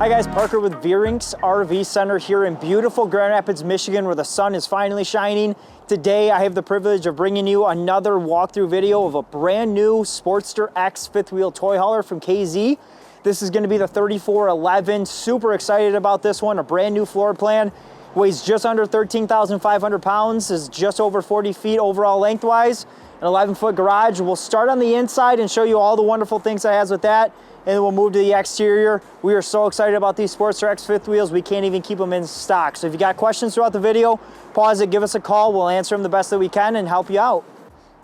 Hi guys, Parker with Veurink's RV Center here in beautiful Grand Rapids, Michigan, where the sun is finally shining. Today I have the privilege of bringing you another walkthrough video of a brand new Sportster X fifth wheel toy hauler from KZ. This is going to be the 3411. Super excited about this one. A brand new floor plan. Weighs just under 13,500 pounds. Is just over 40 feet overall lengthwise. An 11-foot garage. We'll start on the inside and show you all the wonderful things that it has with that. And then we'll move to the exterior. We are so excited about these Sportster X fifth wheels, we can't even keep them in stock. So if you got questions throughout the video, pause it, give us a call. We'll answer them the best that we can and help you out.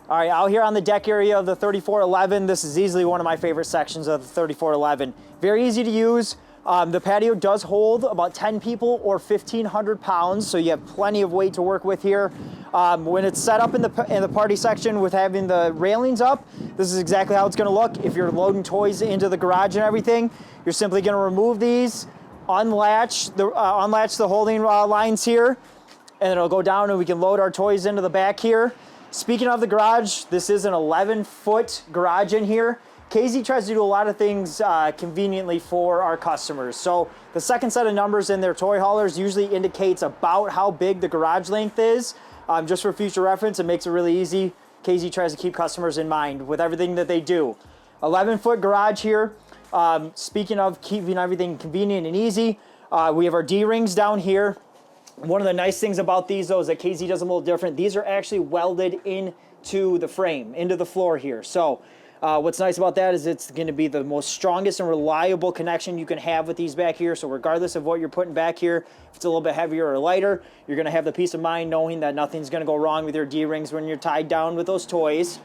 All right, out here on the deck area of the 3411, this is easily one of my favorite sections of the 3411. Very easy to use. The patio does hold about 10 people or 1,500 pounds, so you have plenty of weight to work with here. When it's set up in the party section with having the railings up, this is exactly how it's going to look. If you're loading toys into the garage and everything, you're simply going to remove these, unlatch the holding lines here, and it'll go down and we can load our toys into the back here. Speaking of the garage, this is an 11-foot garage in here. KZ tries to do a lot of things conveniently for our customers. So the second set of numbers in their toy haulers usually indicates about how big the garage length is. Just for future reference, it makes it really easy. KZ tries to keep customers in mind with everything that they do. 11-foot garage here. Speaking of keeping everything convenient and easy, we have our D-rings down here. One of the nice things about these, though, is that KZ does them a little different. These are actually welded into the frame, into the floor here. So what's nice about that is it's going to be the most strongest and reliable connection you can have with these back here. So regardless of what you're putting back here, if it's a little bit heavier or lighter, you're going to have the peace of mind knowing that nothing's going to go wrong with your D-rings when you're tied down with those toys.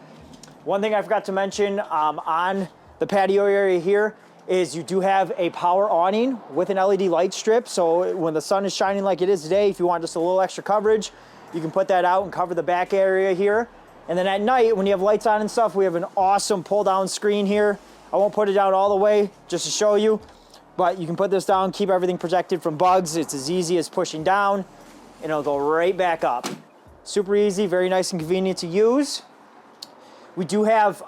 One thing I forgot to mention on the patio area here is you do have a power awning with an LED light strip. So when the sun is shining like it is today, if you want just a little extra coverage, you can put that out and cover the back area here. And then at night, when you have lights on and stuff, we have an awesome pull-down screen here. I won't put it down all the way just to show you, but you can put this down, keep everything protected from bugs. It's as easy as pushing down, and it'll go right back up. Super easy, very nice and convenient to use. We do have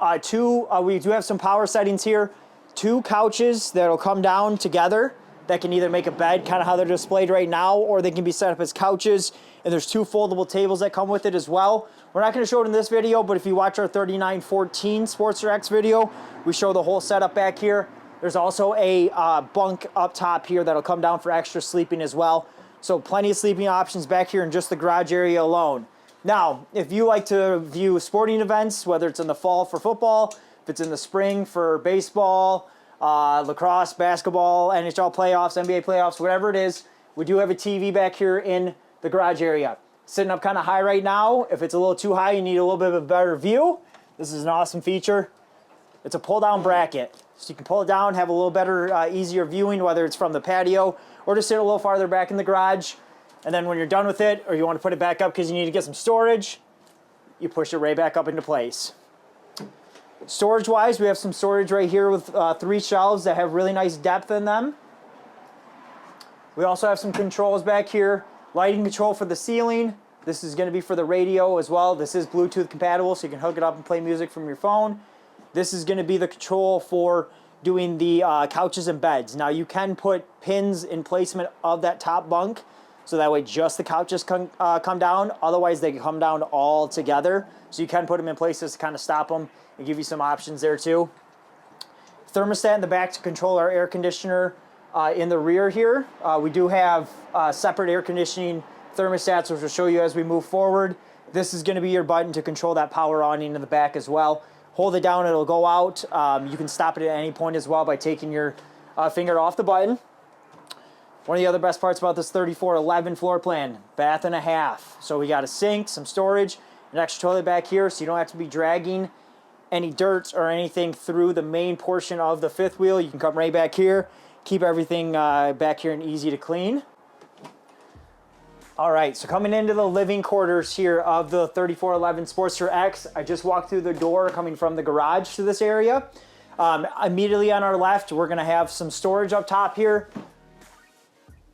some power settings here. 2 couches that'll come down together that can either make a bed, kind of how they're displayed right now, or they can be set up as couches. And there's 2 foldable tables that come with it as well. We're not going to show it in this video, but if you watch our 3914 Sportster X video, we show the whole setup back here. There's also a bunk up top here that'll come down for extra sleeping as well. So plenty of sleeping options back here in just the garage area alone. Now, if you like to view sporting events, whether it's in the fall for football, if it's in the spring for baseball, lacrosse, basketball, NHL playoffs, NBA playoffs, whatever it is, we do have a TV back here in the garage area. Sitting up kind of high right now. If it's a little too high, you need a little bit of a better view. This is an awesome feature. It's a pull-down bracket. So you can pull it down, have a little better, easier viewing, whether it's from the patio or just sit a little farther back in the garage. And then when you're done with it, or you want to put it back up because you need to get some storage, you push it right back up into place. Storage-wise, we have some storage right here with 3 shelves that have really nice depth in them. We also have some controls back here. Lighting control for the ceiling. This is going to be for the radio as well. This is Bluetooth compatible, so you can hook it up and play music from your phone. This is going to be the control for doing the couches and beds. Now, you can put pins in placement of that top bunk, so that way just the couches come down. Otherwise, they can come down all together. So you can put them in places to kind of stop them and give you some options there too. Thermostat in the back to control our air conditioner in the rear here. We do have separate air conditioning thermostats, which we'll show you as we move forward. This is going to be your button to control that power awning in the back as well. Hold it down, it'll go out. You can stop it at any point as well by taking your finger off the button. One of the other best parts about this 3411 floor plan, bath and a half. So we got a sink, some storage, an extra toilet back here, so you don't have to be dragging any dirt or anything through the main portion of the fifth wheel. You can come right back here, keep everything back here and easy to clean. All right, so coming into the living quarters here of the 3411 Sportster X, I just walked through the door coming from the garage to this area. Immediately on our left, we're gonna have some storage up top here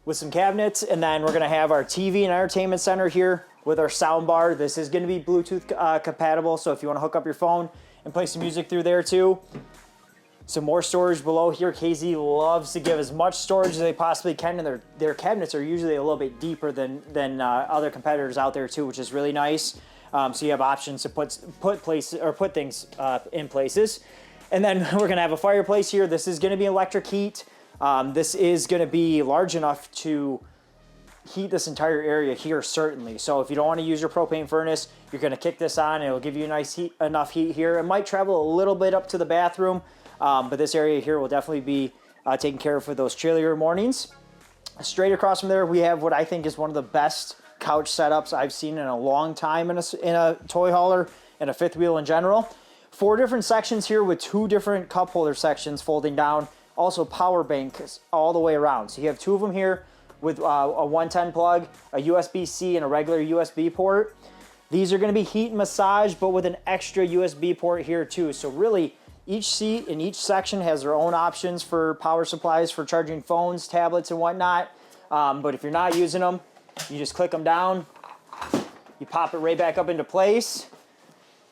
with some cabinets, and then we're gonna have our TV and entertainment center here with our sound bar. This is gonna be Bluetooth compatible, so if you wanna hook up your phone and play some music through there too. Some more storage below here. KZ loves to give as much storage as they possibly can, and their cabinets are usually a little bit deeper than other competitors out there too, which is really nice. So you have options to put things in places. And then we're gonna have a fireplace here. This is gonna be electric heat. This is gonna be large enough to heat this entire area here, certainly. So if you don't want to use your propane furnace, you're going to kick this on and it'll give you enough heat here. It might travel a little bit up to the bathroom, but this area here will definitely be taken care of for those chillier mornings. Straight across from there, we have what I think is one of the best couch setups I've seen in a long time in a toy hauler and a fifth wheel in general. 4 different sections here with 2 different cup holder sections folding down. Also power banks all the way around. So you have 2 of them here with a 110 plug, a USB-C, and a regular USB port. These are gonna be heat and massage, but with an extra USB port here too. So really, each seat in each section has their own options for power supplies for charging phones, tablets, and whatnot. But if you're not using them, you just click them down, you pop it right back up into place,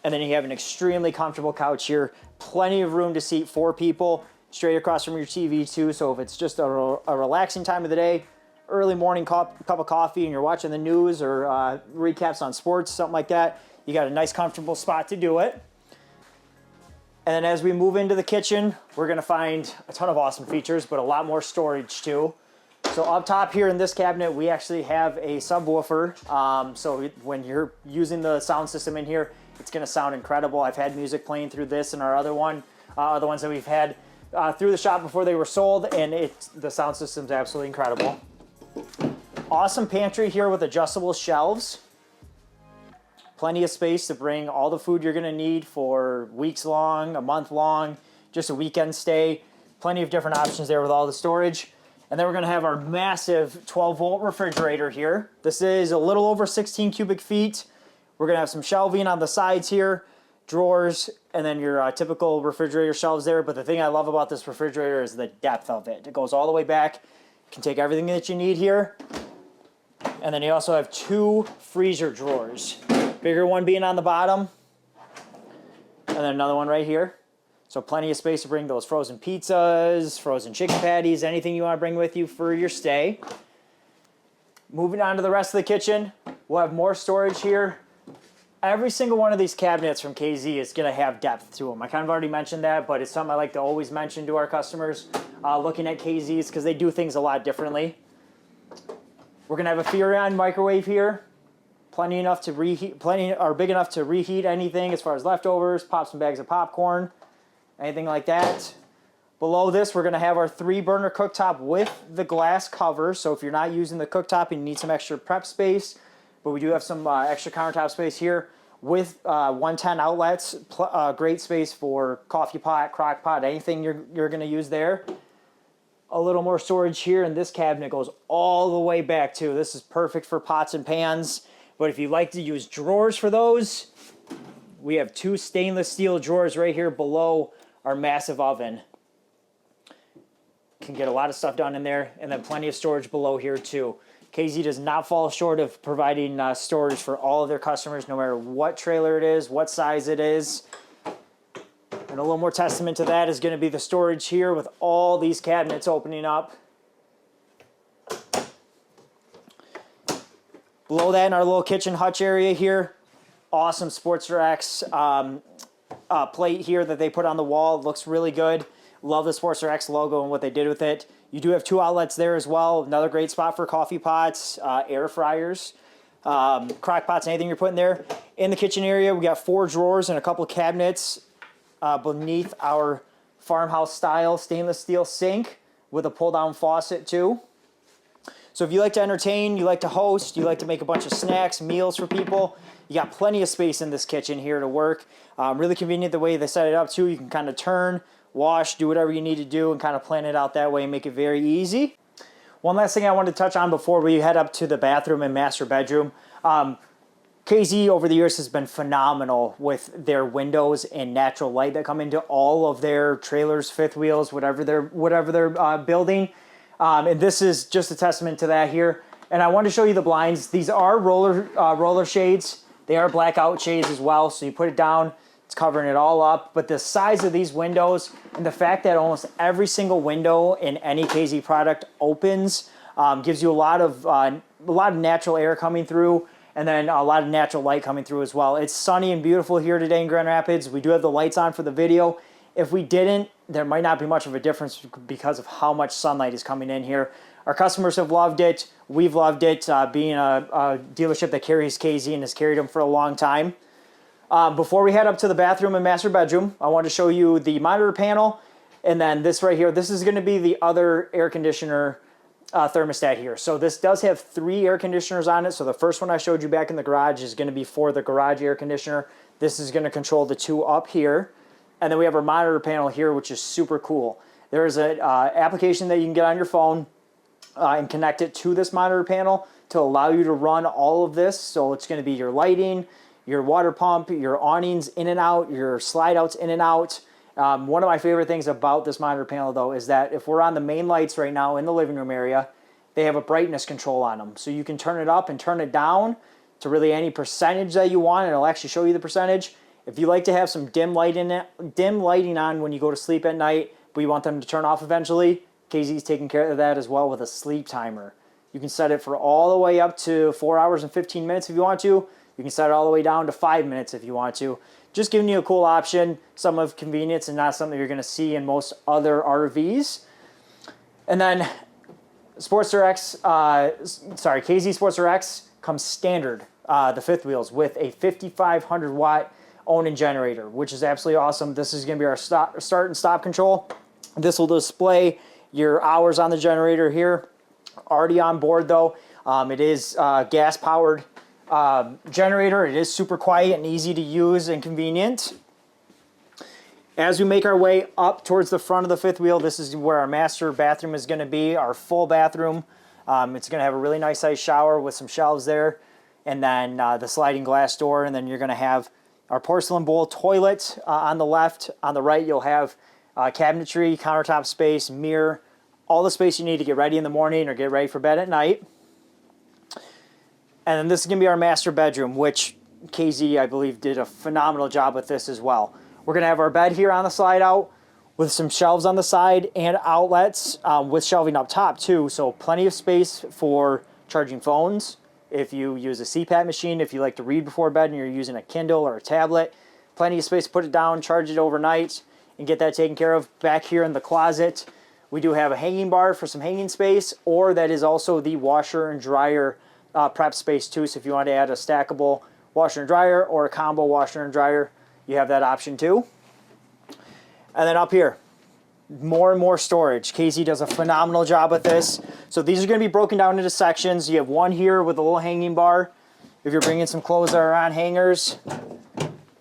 and then you have an extremely comfortable couch here. Plenty of room to seat 4 people, straight across from your TV too. So if it's just a relaxing time of the day, early morning cup of coffee, and you're watching the news or recaps on sports, something like that, you got a nice comfortable spot to do it. And then as we move into the kitchen, we're gonna find a ton of awesome features, but a lot more storage too. So up top here in this cabinet, we actually have a subwoofer. So when you're using the sound system in here, it's gonna sound incredible. I've had music playing through this and our other ones that we've had through the shop before they were sold, and the sound system's absolutely incredible. Awesome pantry here with adjustable shelves. Plenty of space to bring all the food you're gonna need for weeks long, a month long, just a weekend stay. Plenty of different options there with all the storage. And then we're gonna have our massive 12-volt refrigerator here. This is a little over 16 cubic feet. We're gonna have some shelving on the sides here, drawers, and then your typical refrigerator shelves there. But the thing I love about this refrigerator is the depth of it. It goes all the way back. You can take everything that you need here. And then you also have 2 freezer drawers. Bigger one being on the bottom, and then another one right here. So plenty of space to bring those frozen pizzas, frozen chicken patties, anything you want to bring with you for your stay. Moving on to the rest of the kitchen, we'll have more storage here. Every single one of these cabinets from KZ is going to have depth to them. I kind of already mentioned that, but it's something I like to always mention to our customers looking at KZs, because they do things a lot differently. We're going to have a Veurink microwave here. Plenty enough to reheat, big enough to reheat anything as far as leftovers, pop some bags of popcorn, anything like that. Below this, we're going to have our 3-burner cooktop with the glass cover. So if you're not using the cooktop and you need some extra prep space, but we do have some extra countertop space here with 110 outlets, great space for coffee pot, crock pot, anything you're going to use there. A little more storage here, and this cabinet goes all the way back too. This is perfect for pots and pans. But if you like to use drawers for those, we have 2 stainless steel drawers right here below our massive oven. Can get a lot of stuff done in there, and then plenty of storage below here too. KZ does not fall short of providing storage for all of their customers, no matter what trailer it is, what size it is. And a little more testament to that is going to be the storage here with all these cabinets opening up. Below that in our little kitchen hutch area here, awesome Sportster X plate here that they put on the wall. It looks really good. Love the Sportster X logo and what they did with it. You do have 2 outlets there as well. Another great spot for coffee pots, air fryers, crock pots, anything you're putting there. In the kitchen area, we got 4 drawers and a couple of cabinets beneath our farmhouse style stainless steel sink with a pull down faucet too. So if you like to entertain, you like to host, you like to make a bunch of snacks, meals for people, you got plenty of space in this kitchen here to work. Really convenient the way they set it up too. You can kind of turn, wash, do whatever you need to do, and kind of plan it out that way and make it very easy. One last thing I wanted to touch on before we head up to the bathroom and master bedroom. KZ over the years has been phenomenal with their windows and natural light that come into all of their trailers, fifth wheels, whatever they're building. And this is just a testament to that here. And I want to show you the blinds. These are roller shades. They are blackout shades as well. So you put it down It's covering it all up, but the size of these windows and the fact that almost every single window in any KZ product opens gives you a lot of natural air coming through, and then a lot of natural light coming through as well. It's sunny and beautiful here today in Grand Rapids. We do have the lights on for the video. If we didn't, there might not be much of a difference because of how much sunlight is coming in here. Our customers have loved it. We've loved it, being a dealership that carries KZ and has carried them for a long time. Before we head up to the bathroom and master bedroom, I want to show you the monitor panel. And then this right here, this is going to be the other air conditioner thermostat here. So this does have 3 air conditioners on it. So the first one I showed you back in the garage is going to be for the garage air conditioner. This is going to control the 2 up here. And then we have our monitor panel here, which is super cool. There is an application that you can get on your phone and connect it to this monitor panel to allow you to run all of this. So it's going to be your lighting, your water pump, your awnings in and out, your slide outs in and out. One of my favorite things about this monitor panel, though, is that if we're on the main lights right now in the living room area, they have a brightness control on them. So you can turn it up and turn it down to really any percentage that you want, and it'll actually show you the percentage. If you like to have some dim lighting on when you go to sleep at night, but you want them to turn off eventually, KZ's taking care of that as well with a sleep timer. You can set it for all the way up to 4 hours and 15 minutes if you want to. You can set it all the way down to 5 minutes if you want to. Just giving you a cool option, some of convenience and not something you're going to see in most other RVs. And then KZ Sportster X comes standard, the 5th wheels, with a 5,500 watt Onan generator, which is absolutely awesome. This is going to be our start and stop control. This will display your hours on the generator here. Already on board though. It is gas powered generator. It is super quiet and easy to use and convenient. As we make our way up towards the front of the 5th wheel, this is where our master bathroom is going to be, our full bathroom. It's going to have a really nice sized shower with some shelves there, and then the sliding glass door, and then you're going to have our porcelain bowl toilet on the left. On the right, you'll have cabinetry, countertop space, mirror, all the space you need to get ready in the morning or get ready for bed at night. And then this is going to be our master bedroom, which KZ, I believe, did a phenomenal job with this as well. We're going to have our bed here on the slide out with some shelves on the side and outlets with shelving up top too. So plenty of space for charging phones. If you use a CPAP machine, if you like to read before bed and you're using a Kindle or a tablet, plenty of space to put it down, charge it overnight, and get that taken care of. Back here in the closet, we do have a hanging bar for some hanging space, or that is also the washer and dryer prep space too. So if you want to add a stackable washer and dryer or a combo washer and dryer, you have that option too. And then up here, more and more storage. KZ does a phenomenal job with this. So these are going to be broken down into sections. You have one here with a little hanging bar. If you're bringing some clothes that are on hangers,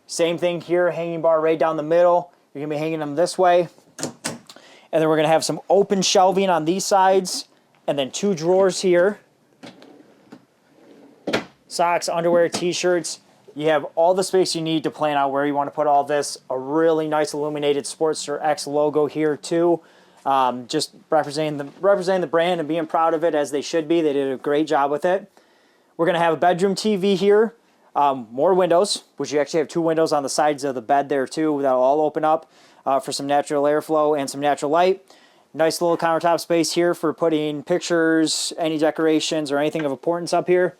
same thing here, hanging bar right down the middle. You're going to be hanging them this way. And then we're going to have some open shelving on these sides, and then 2 drawers here. Socks, underwear, t-shirts. You have all the space you need to plan out where you want to put all this. A really nice illuminated Sportster X logo here too. Just representing the brand and being proud of it as they should be. They did a great job with it. We're going to have a bedroom TV here. More windows, which you actually have 2 windows on the sides of the bed there too. That'll all open up for some natural airflow and some natural light. Nice little countertop space here for putting pictures, any decorations, or anything of importance up here.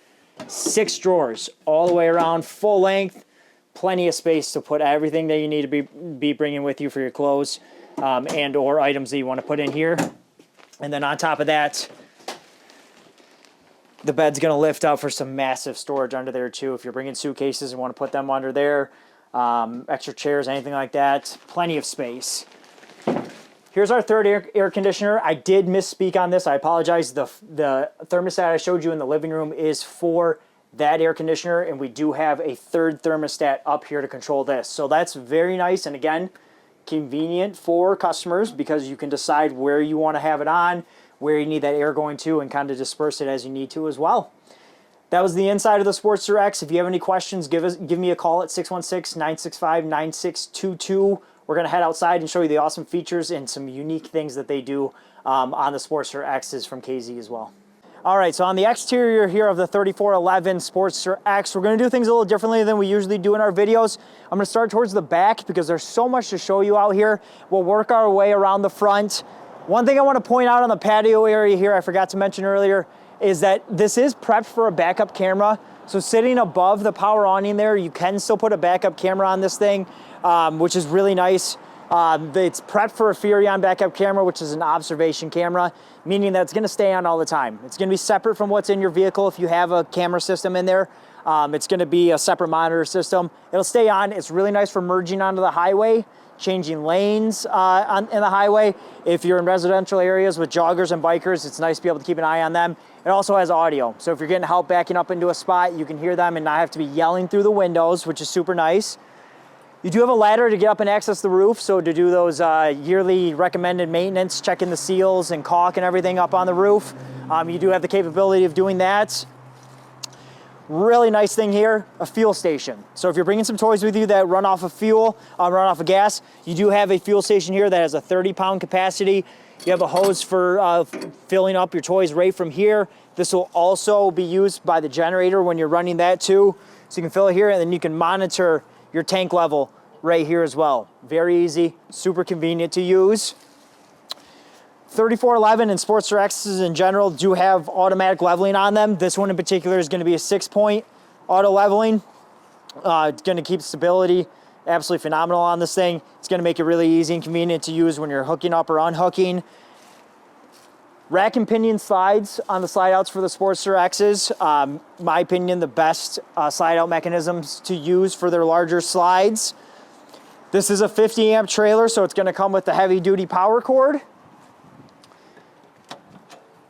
6 drawers all the way around, full length. Plenty of space to put everything that you need to be bringing with you for your clothes and or items that you want to put in here. And then on top of that, the bed's going to lift up for some massive storage under there too. If you're bringing suitcases and want to put them under there, extra chairs, anything like that, plenty of space. Here's our 3rd air conditioner. I did misspeak on this. I apologize. The thermostat I showed you in the living room is for that air conditioner, and we do have a 3rd thermostat up here to control this. So that's very nice, and again, convenient for customers because you can decide where you want to have it on, where you need that air going to, and kind of disperse it as you need to as well. That was the inside of the Sportster X. If you have any questions, give me a call at 616-965-9622. We're going to head outside and show you the awesome features and some unique things that they do on the Sportster X's from KZ as well. All right, so on the exterior here of the 3411 Sportster X, we're gonna do things a little differently than we usually do in our videos. I'm gonna start towards the back because there's so much to show you out here. We'll work our way around the front. One thing I wanna point out on the patio area here, I forgot to mention earlier, is that this is prepped for a backup camera. So sitting above the power awning there, you can still put a backup camera on this thing, which is really nice. It's prepped for a Furion backup camera, which is an observation camera, meaning that it's gonna stay on all the time. It's gonna be separate from what's in your vehicle if you have a camera system in there. It's gonna be a separate monitor system. It'll stay on. It's really nice for merging onto the highway, changing lanes in the highway. If you're in residential areas with joggers and bikers, it's nice to be able to keep an eye on them. It also has audio. So if you're getting help backing up into a spot, you can hear them and not have to be yelling through the windows, which is super nice. You do have a ladder to get up and access the roof, so to do those yearly recommended maintenance, checking the seals and caulk and everything up on the roof, you do have the capability of doing that. Really nice thing here, a fuel station. So if you're bringing some toys with you that run off of fuel, run off of gas, you do have a fuel station here that has a 30-pound capacity. You have a hose for filling up your toys right from here. This will also be used by the generator when you're running that too. So you can fill it here and then you can monitor your tank level right here as well. Very easy, super convenient to use. 3411 and Sportster X's in general do have automatic leveling on them. This one in particular is going to be a 6-point auto leveling. It's going to keep stability absolutely phenomenal on this thing. It's going to make it really easy and convenient to use when you're hooking up or unhooking. Rack and pinion slides on the slide outs for the Sportster X's. My opinion, the best slide out mechanisms to use for their larger slides. This is a 50 amp trailer, so it's gonna come with the heavy duty power cord.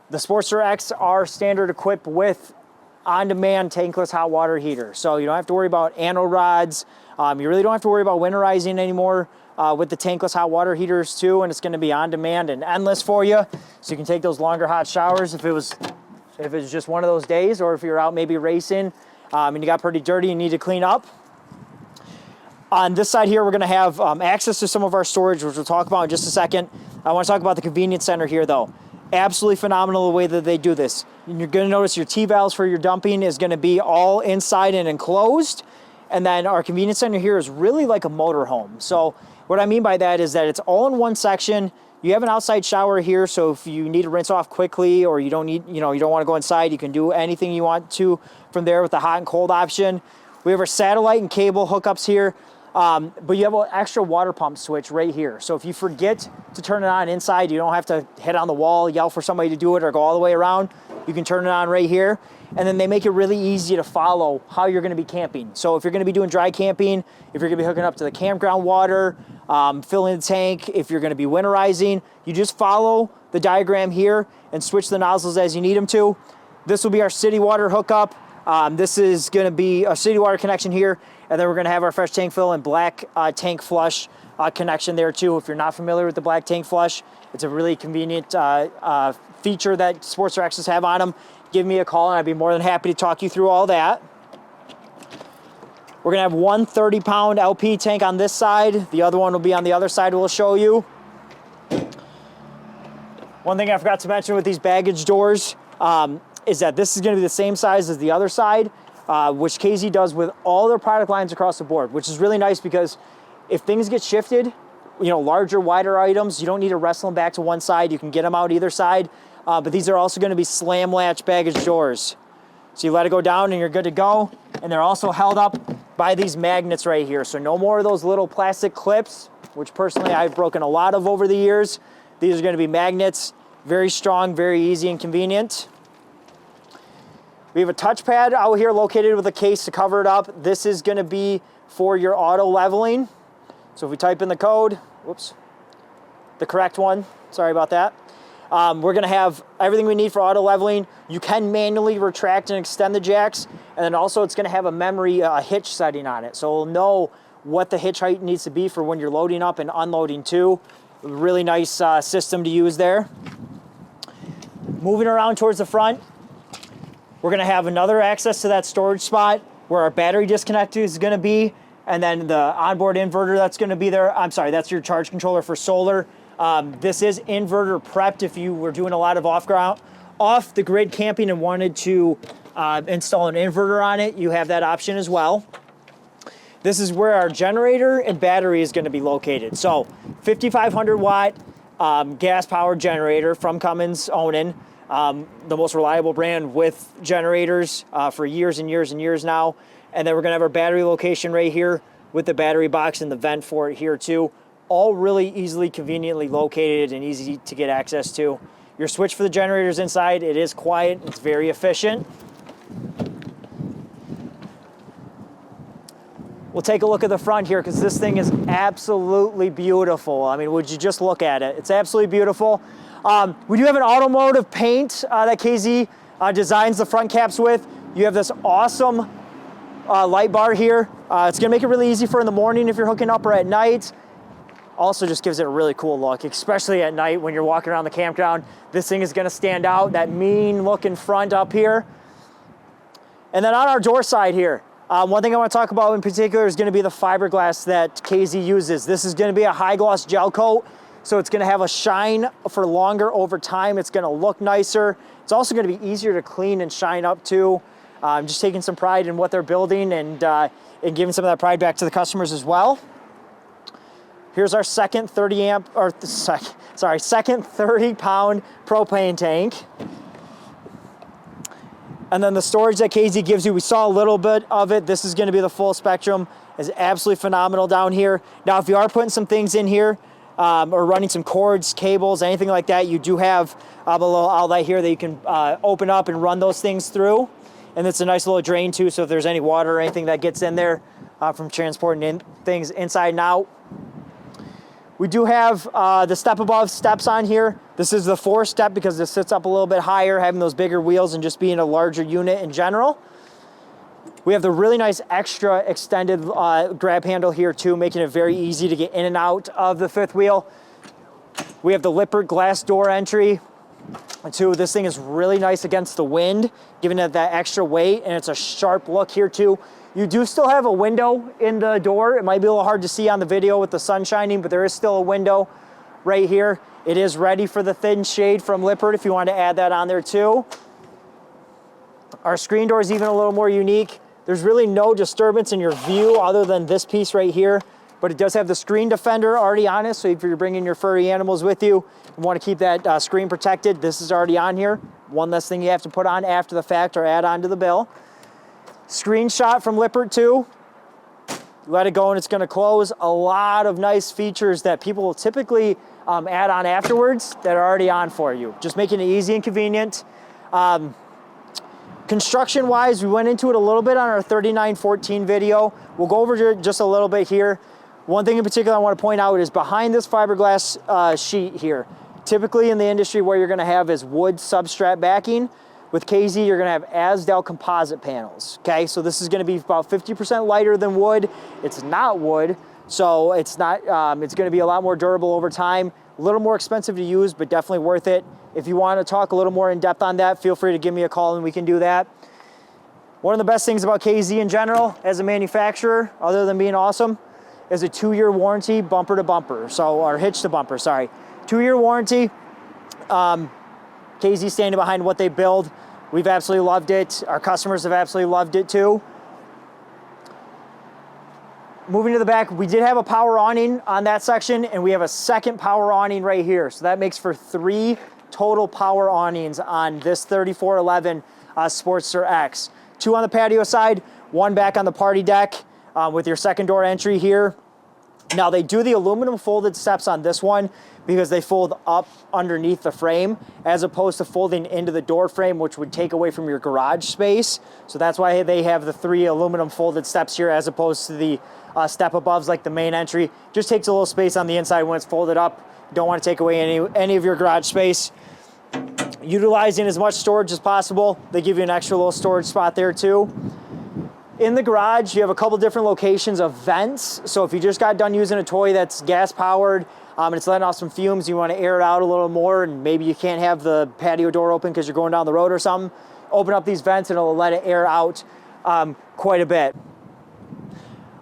The Sportster X are standard equipped with on-demand tankless hot water heater. So you don't have to worry about anode rods. You really don't have to worry about winterizing anymore. With the tankless hot water heaters too, and it's going to be on demand and endless for you. So you can take those longer hot showers if it's just one of those days, or if you're out maybe racing and you got pretty dirty and need to clean up. On this side here, we're going to have access to some of our storage, which we'll talk about in just a second. I want to talk about the convenience center here though. Absolutely phenomenal the way that they do this. And you're going to notice your T-valves for your dumping is going to be all inside and enclosed. And then our convenience center here is really like a motorhome. So what I mean by that is that it's all in one section. You have an outside shower here, so if you need to rinse off quickly or you don't want to go inside, you can do anything you want to from there with the hot and cold option. We have our satellite and cable hookups here, but you have an extra water pump switch right here. So if you forget to turn it on inside, you don't have to hit on the wall, yell for somebody to do it, or go all the way around. You can turn it on right here. And then they make it really easy to follow how you're gonna be camping. So if you're gonna be doing dry camping, if you're gonna be hooking up to the campground water, filling the tank, if you're gonna be winterizing, you just follow the diagram here and switch the nozzles as you need them to. This will be our city water hookup. This is gonna be a city water connection here, and then we're gonna have our fresh tank fill and black tank flush connection there too. If you're not familiar with the black tank flush, it's a really convenient feature that Sportster X's have on them. Give me a call and I'd be more than happy to talk you through all that. We're gonna have one 30-pound LP tank on this side. The other one will be on the other side we'll show you. One thing I forgot to mention with these baggage doors is that this is gonna be the same size as the other side, which KZ does with all their product lines across the board, which is really nice because if things get shifted, larger, wider items, you don't need to wrestle them back to one side. You can get them out either side. But these are also going to be slam latch baggage doors. So you let it go down and you're good to go. And they're also held up by these magnets right here. So no more of those little plastic clips, which personally I've broken a lot of over the years. These are going to be magnets, very strong, very easy and convenient. We have a touchpad out here located with a case to cover it up. This is going to be for your auto leveling. So if we type in the code, whoops, the correct one, sorry about that. We're gonna have everything we need for auto leveling. You can manually retract and extend the jacks, and then also it's gonna have a memory hitch setting on it. So it'll know what the hitch height needs to be for when you're loading up and unloading too. Really nice system to use there. Moving around towards the front, we're gonna have another access to that storage spot where our battery disconnect is gonna be, and then the onboard inverter that's gonna be there. I'm sorry, that's your charge controller for solar. This is inverter prepped if you were doing a lot of off the grid camping and wanted to install an inverter on it, you have that option as well. This is where our generator and battery is going to be located. So 5,500 watt gas powered generator from Cummins Onan, the most reliable brand with generators for years and years and years now. And then we're going to have our battery location right here with the battery box and the vent for it here too. All really easily, conveniently located and easy to get access to. Your switch for the generators inside, it is quiet, it's very efficient. We'll take a look at the front here because this thing is absolutely beautiful. I mean, would you just look at it? It's absolutely beautiful. We do have an automotive paint that KZ designs the front caps with. You have this awesome light bar here. It's gonna make it really easy for in the morning if you're hooking up or at night. Also just gives it a really cool look, especially at night when you're walking around the campground. This thing is gonna stand out, that mean looking front up here. And then on our door side here, one thing I want to talk about in particular is going to be the fiberglass that KZ uses. This is going to be a high gloss gel coat, so it's going to have a shine for longer over time. It's going to look nicer. It's also going to be easier to clean and shine up too. Just taking some pride in what they're building and giving some of that pride back to the customers as well. Here's our second 30 pound propane tank. And then the storage that KZ gives you, we saw a little bit of it. This is gonna be the full spectrum. It's absolutely phenomenal down here. Now, if you are putting some things in here or running some cords, cables, anything like that, you do have a little outlet here that you can open up and run those things through. And it's a nice little drain too, so if there's any water or anything that gets in there from transporting in things inside and out. We do have the step above steps on here. This is the 4-step because this sits up a little bit higher, having those bigger wheels and just being a larger unit in general. We have the really nice extra extended grab handle here too, making it very easy to get in and out of the fifth wheel. We have the Lippert glass door entry too. This thing is really nice against the wind, giving it that extra weight, and it's a sharp look here too. You do still have a window in the door. It might be a little hard to see on the video with the sun shining, but there is still a window right here. It is ready for the thin shade from Lippert if you want to add that on there too. Our screen door is even a little more unique. There's really no disturbance in your view other than this piece right here, but it does have the screen defender already on it, so if you're bringing your furry animals with you and want to keep that screen protected, this is already on here. One less thing you have to put on after the fact or add on to the bill. Screenshot from Lippert too. Let it go and it's going to close. A lot of nice features that people will typically add on afterwards that are already on for you. Just making it easy and convenient. Construction wise, we went into it a little bit on our 3914 video. We'll go over just a little bit here. One thing in particular I want to point out is behind this fiberglass sheet here. Typically in the industry what you're going to have is wood substrate backing. With KZ, you're gonna have Asdel composite panels, okay? So this is gonna be about 50% lighter than wood. It's not wood, so it's gonna be a lot more durable over time. A little more expensive to use, but definitely worth it. If you wanna talk a little more in depth on that, feel free to give me a call and we can do that. One of the best things about KZ in general, as a manufacturer, other than being awesome, is a 2-year warranty, bumper to bumper, or hitch to bumper, sorry. 2-year warranty. KZ standing behind what they build. We've absolutely loved it. Our customers have absolutely loved it too. Moving to the back, we did have a power awning on that section, and we have a second power awning right here. So that makes for 3 total power awnings on this 3411 Sportster X. 2 on the patio side, 1 back on the party deck with your second door entry here. Now they do the aluminum folded steps on this one because they fold up underneath the frame as opposed to folding into the door frame, which would take away from your garage space. So that's why they have the 3 aluminum folded steps here as opposed to the step aboves like the main entry. Just takes a little space on the inside when it's folded up. Don't want to take away any of your garage space. Utilizing as much storage as possible. They give you an extra little storage spot there too. In the garage, you have a couple different locations of vents. So if you just got done using a toy that's gas powered and it's letting off some fumes, you want to air it out a little more, and maybe you can't have the patio door open because you're going down the road or something, open up these vents and it'll let it air out quite a bit.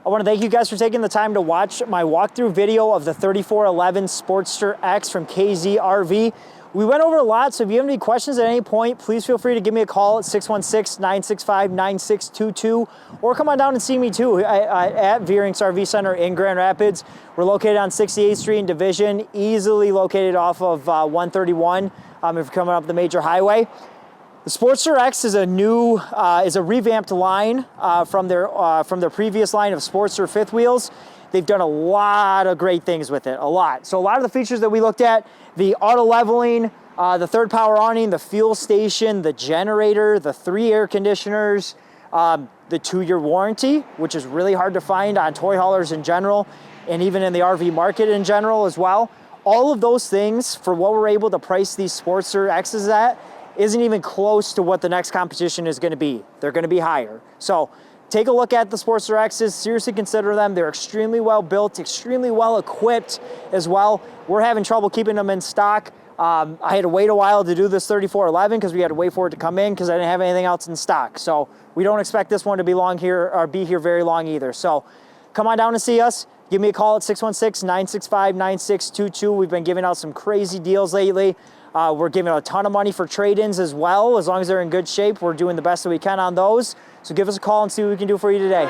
I want to thank you guys for taking the time to watch my walkthrough video of the 3411 Sportster X from KZ RV. We went over a lot, so if you have any questions at any point, please feel free to give me a call at 616-965-9622, or come on down and see me too at Veurink's RV Center in Grand Rapids. We're located on 68th Street in Division, easily located off of 131 if you're coming up the major highway. The Sportster X is a revamped line from their previous line of Sportster fifth wheels. They've done a lot of great things with it, a lot. So a lot of the features that we looked at, the auto leveling, the third power awning, the fuel station, the generator, the 3 air conditioners, the 2-year warranty, which is really hard to find on toy haulers in general, and even in the RV market in general as well. All of those things, for what we're able to price these Sportster X's at, isn't even close to what the next competition is gonna be. They're gonna be higher. So take a look at the Sportster X's, seriously consider them. They're extremely well built, extremely well equipped as well. We're having trouble keeping them in stock. I had to wait a while to do this 3411 because we had to wait for it to come in because I didn't have anything else in stock. So we don't expect this one to be here very long either. So come on down and see us. Give me a call at 616-965-9622. We've been giving out some crazy deals lately. We're giving a ton of money for trade-ins as well. As long as they're in good shape, we're doing the best that we can on those. So give us a call and see what we can do for you today.